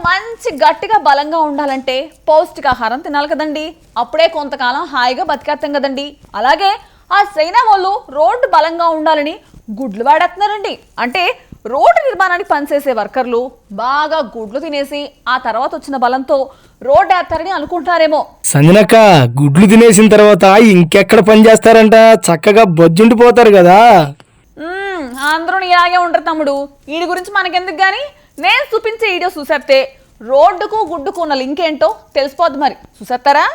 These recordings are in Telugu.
మంచి గట్టిగా బలంగా ఉండాలంటే పౌష్టికాహారం తినాలి కదండి. అప్పుడే కొంతకాలం హాయిగా బతికేస్తాం కదండి. అలాగే ఆ చైనా వాళ్ళు రోడ్డు బలంగా ఉండాలని గుడ్లు వాడేస్తున్నారండి. అంటే రోడ్డు నిర్మాణానికి పనిచేసే వర్కర్లు బాగా గుడ్లు తినేసి ఆ తర్వాత వచ్చిన బలంతో రోడ్డు వేస్తారని అనుకుంటారేమో. సంజనక్క, గుడ్లు తినేసిన తర్వాత ఇంకెక్కడ పని చేస్తారంట? చక్కగా బొజ్జుండిపోతారు కదా. అందరూ ఇలాగే ఉంటారు తమ్ముడు. వీడి గురించి మనకెందుకు గానీ నేను చూపించే వీడియో చూసేస్తే రోడ్డుకు గుడ్డుకు ఉన్న లింక్ ఏంటో తెలిసిపోద్ది. మరి చూసేస్తారా?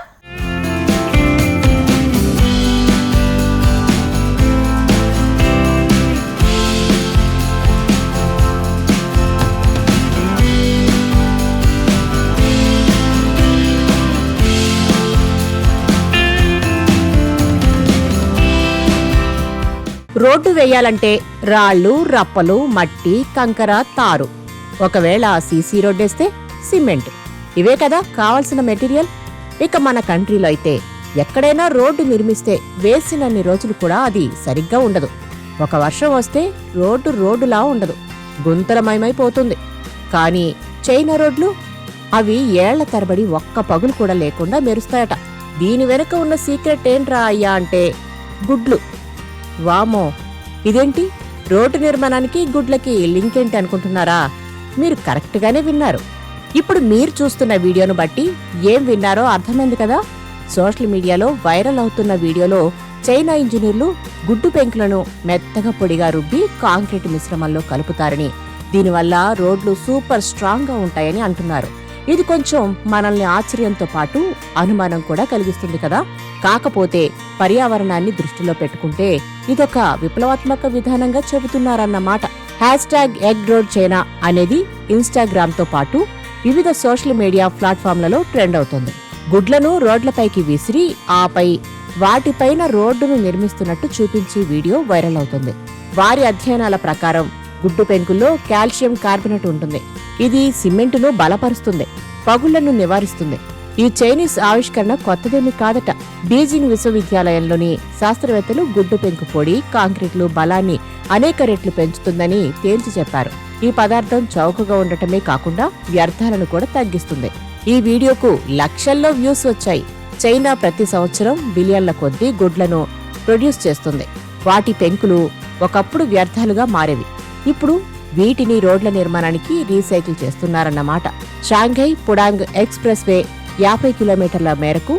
రోడ్డు వేయాలంటే రాళ్లు, రప్పలు, మట్టి, కంకర, తారు. ఒకవేళ సీసీ రోడ్డేస్తే సిమెంట్. ఇవే కదా కావలసిన మెటీరియల్. ఇక మన కంట్రీలో అయితే ఎక్కడైనా రోడ్డు నిర్మిస్తే వేసినన్ని రోజులు కూడా అది సరిగ్గా ఉండదు. ఒక వర్షం వస్తే రోడ్డులా ఉండదు, గుంతలమయమైపోతుంది. కానీ చైనా రోడ్లు అవి ఏళ్ల తరబడి ఒక్క పగులు కూడా లేకుండా మెరుస్తాయట. దీని వెనుక ఉన్న సీక్రెట్ ఏంట్రా అయ్యా అంటే గుడ్లు. వామో, ఇదేంటి రోడ్డు నిర్మాణానికి గుడ్లకి లింక్ ఏంటి అనుకుంటున్నారా? మీరు కరెక్ట్గానే విన్నారు. ఇప్పుడు మీరు చూస్తున్న వీడియోను బట్టి ఏం విన్నారో అర్థమైంది కదా. సోషల్ మీడియాలో వైరల్ అవుతున్న వీడియోలో చైనా ఇంజనీర్లు గుడ్డు పెంకులను మెత్తగా పొడిగా రుబ్బి కాంక్రీట్ మిశ్రమంలో కలుపుతారని, దీనివల్ల రోడ్లు సూపర్ స్ట్రాంగ్ గా ఉంటాయని అంటున్నారు. ఇది కొంచెం మనల్ని ఆశ్చర్యంతో పాటు అనుమానం కూడా కలిగిస్తుంది కదా. కాకపోతే పర్యావరణాన్ని దృష్టిలో పెట్టుకుంటే ఇదొక విప్లవాత్మక విధానంగా చెబుతున్నారన్నమాట. #EggRoadChina అనేది ఇన్స్టాగ్రామ్ తో పాటు వివిధ సోషల్ మీడియా ప్లాట్ఫామ్లలో ట్రెండ్ అవుతుంది. గుడ్లను రోడ్లపైకి విసిరి ఆపై వాటిపైన రోడ్డును నిర్మిస్తున్నట్టు చూపించి వీడియో వైరల్ అవుతుంది. వారి అధ్యయనాల ప్రకారం గుడ్డు పెంకుల్లో కాల్షియం కార్బోనేట్ ఉంటుంది. ఇది సిమెంటును బలపరుస్తుంది, పగుళ్లను నివారిస్తుంది. ఈ చైనీస్ ఆవిష్కరణ కొత్తదేమీ కాదట. బీజింగ్ విశ్వవిద్యాలయంలోని శాస్త్రవేత్తలు గుడ్డు పెంకు పొడి కాంక్రీట్లు బలాన్ని అనేక రెట్లు పెంచుతుందని తేల్చి చెప్పారు. ఈ పదార్థం చౌకగా ఉండటమే కాకుండా వ్యర్థాలను కూడా తగ్గిస్తుంది. ఈ వీడియోకు లక్షల్లో వ్యూస్ వచ్చాయి. చైనా ప్రతి సంవత్సరం బిలియన్ల కొద్దీ గుడ్లను ప్రొడ్యూస్ చేస్తుంది. వాటి పెంకులు ఒకప్పుడు వ్యర్థాలుగా మారేవి. ఇప్పుడు వీటిని రోడ్ల నిర్మాణానికి రీసైకిల్ చేస్తున్నారన్నమాట. షాంఘై పుడాంగ్ ఎక్స్ప్రెస్ వే 50 కిలోమీటర్ల మేరకు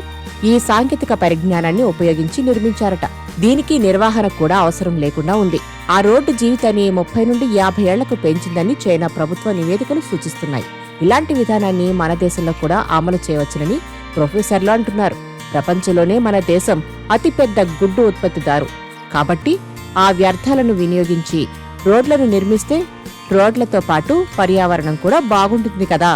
ఈ సాంకేతిక పరిజ్ఞానాన్ని ఉపయోగించి నిర్మించారట. దీనికి నిర్వహణ కూడా అవసరం లేకుండా ఉంది. ఆ రోడ్డు జీవితాన్ని 30 నుండి 50 ఏళ్లకు పెంచిందని చైనా ప్రభుత్వ నివేదికలు సూచిస్తున్నాయి. ఇలాంటి విధానాన్ని మన దేశంలో కూడా అమలు చేయవచ్చునని ప్రొఫెసర్లు అంటున్నారు. ప్రపంచంలోనే మన దేశం అతిపెద్ద గుడ్డు ఉత్పత్తిదారు కాబట్టి ఆ వ్యర్థాలను వినియోగించి రోడ్లను నిర్మిస్తే రోడ్లతో పాటు పర్యావరణం కూడా బాగుంటుంది కదా.